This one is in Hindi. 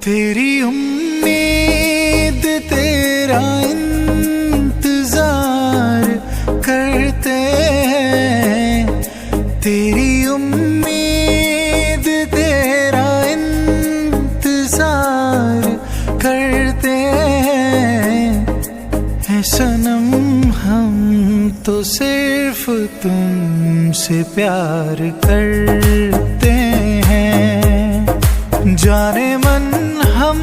तेरी उम्मीद तेरा इंतजार करते हैं, तेरी उम्मीद तेरा इंतजार करते हैं सनम। हम तो सिर्फ तुमसे प्यार करते हैं, जाने मन हम